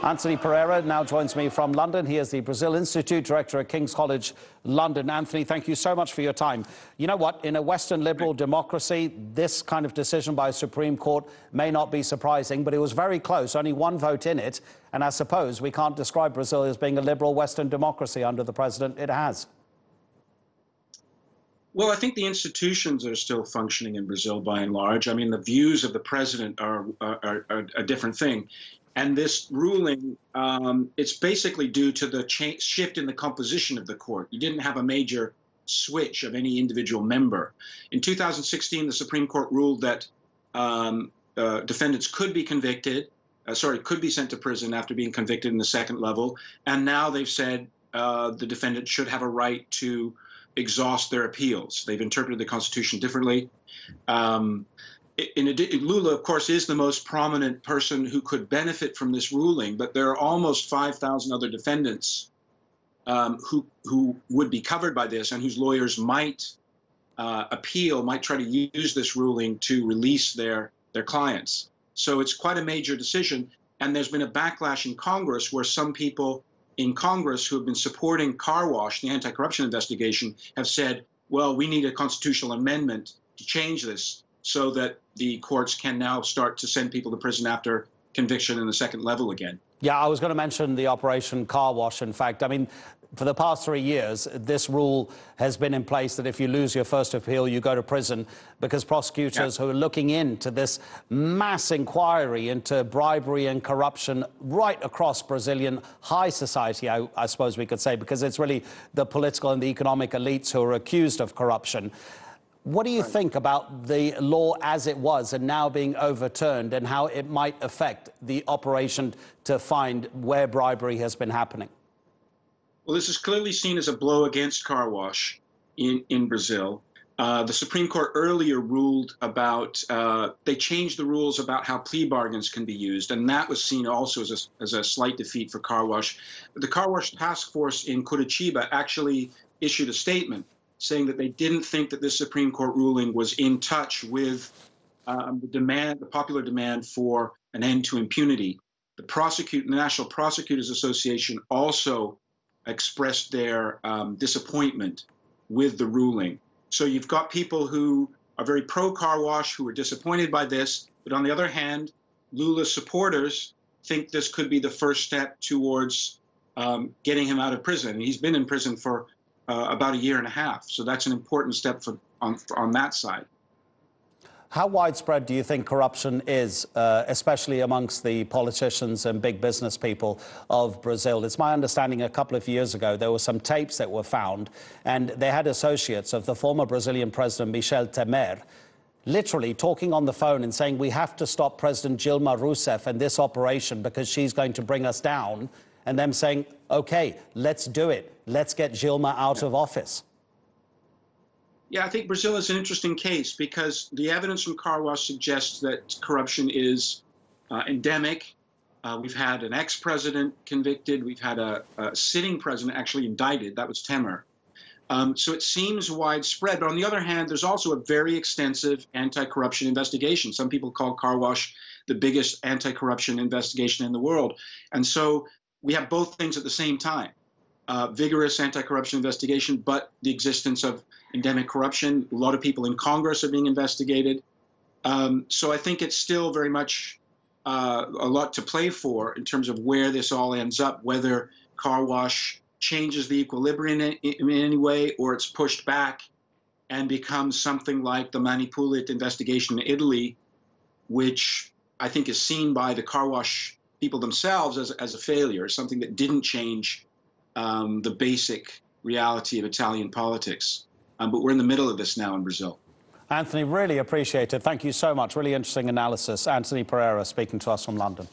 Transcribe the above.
Anthony Pereira now joins me from London. He is the Brazil Institute Director at King's College London. Anthony, thank you so much for your time. You know what? In a Western liberal democracy, this kind of decision by a Supreme Court may not be surprising, but it was very close, only one vote in it. And I suppose we can't describe Brazil as being a liberal Western democracy under the president it has. Well, I think the institutions are still functioning in Brazil by and large. I mean, the views of the president are a different thing. And this ruling, it's basically due to the shift in the composition of the court. You didn't have a major switch of any individual member. In 2016, the Supreme Court ruled that defendants could be convicted, could be sent to prison after being convicted in the second level. And now they've said the defendant should have a right to exhaust their appeals. They've interpreted the Constitution differently. Lula, of course, is the most prominent person who could benefit from this ruling, but there are almost 5,000 other defendants who would be covered by this and whose lawyers might appeal, might try to use this ruling to release their clients. So it's quite a major decision. And there's been a backlash in Congress where some people in Congress who have been supporting car wash, the anti-corruption investigation, have said, well, we need a constitutional amendment to change this so that the courts can now start to send people to prison after conviction in the second level again. Yeah, I was going to mention the Operation Car Wash, in fact. I mean, for the past 3 years, this rule has been in place that if you lose your first appeal, you go to prison, because prosecutors who are looking into this mass inquiry into bribery and corruption right across Brazilian high society, I suppose we could say, because it's really the political and the economic elites who are accused of corruption. What do you think about the law as it was and now being overturned, and how it might affect the operation to find where bribery has been happening? Well, this is clearly seen as a blow against car wash in Brazil. The Supreme Court earlier ruled about, they changed the rules about how plea bargains can be used, and that was seen also as a slight defeat for car wash. The car wash task force in Curitiba actually issued a statement saying that they didn't think that this Supreme Court ruling was in touch with the popular demand for an end to impunity. The National Prosecutors Association also expressed their disappointment with the ruling. So you've got people who are very pro-car wash, who are disappointed by this, but on the other hand, Lula's supporters think this could be the first step towards getting him out of prison. And he's been in prison for about a year and a half. So that's an important step on that side. How widespread do you think corruption is, especially amongst the politicians and big business people of Brazil? It's my understanding a couple of years ago there were some tapes that were found, and they had associates of the former Brazilian president Michel Temer literally talking on the phone and saying, we have to stop President Dilma Rousseff and this operation because she's going to bring us down, and them saying, okay, let's do it. Let's get Dilma out of office. Yeah, I think Brazil is an interesting case because the evidence from car wash suggests that corruption is endemic. We've had an ex-president convicted. We've had a sitting president actually indicted. That was Temer. So it seems widespread. But on the other hand, there's also a very extensive anti-corruption investigation. Some people call car wash the biggest anti-corruption investigation in the world. And so we have both things at the same time. Vigorous anti-corruption investigation, but the existence of endemic corruption. A lot of people in Congress are being investigated. So I think it's still very much a lot to play for in terms of where this all ends up, whether car wash changes the equilibrium in any way, or it's pushed back and becomes something like the Manipulit investigation in Italy, which I think is seen by the car wash people themselves as a failure, something that didn't change the basic reality of Italian politics. But we're in the middle of this now in Brazil. Anthony, really appreciate it. Thank you so much. Really interesting analysis. Anthony Pereira speaking to us from London.